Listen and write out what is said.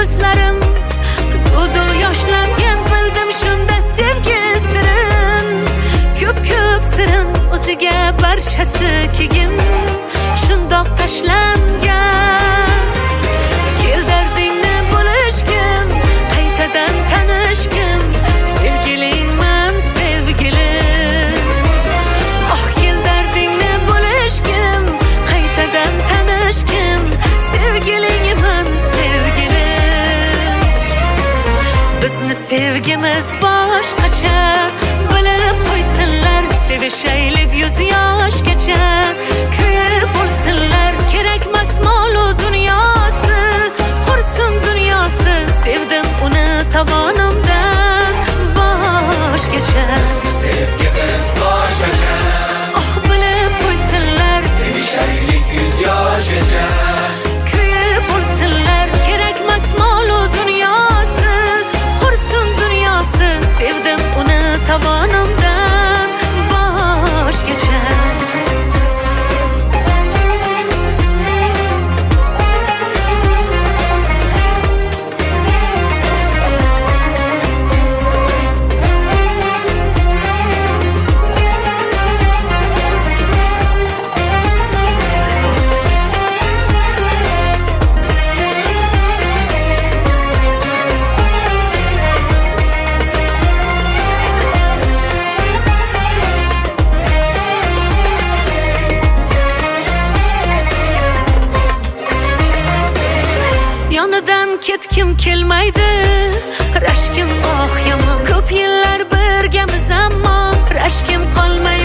ko'zlarim to'ldi yoshlangan bildim shunda sevgi sirin ko'p sirin o'ziga barchasi kegin shundoq tashlangan kel dardingni bo'lishgin qaytadan tanishgin sevgilingman sevgilim oh kel dardingni bo'lishgin qaytadan tanishgin sevgilingman sevgilim bizni sevgimiz boshqacha bilib qo'ysinlar sevishaylik yuz yoshgacha kuyib bo'lsinlar kerakmas molu dunyosi qursin dunyosi sevdim uni tovonimdan boshgacha sevgimiz boshqacha oh bilib qo'ysinlar sevishaylik yuz yoshgacha kuyib bo'lsinlar kerakmas molu dunyosi qursin dunyosi sevdim uni tovonimdan boshgacha yonidan ketkim kelmaydi rashkim oh yomon ko'p yillar birgamiz ammo rashkim qolmaydi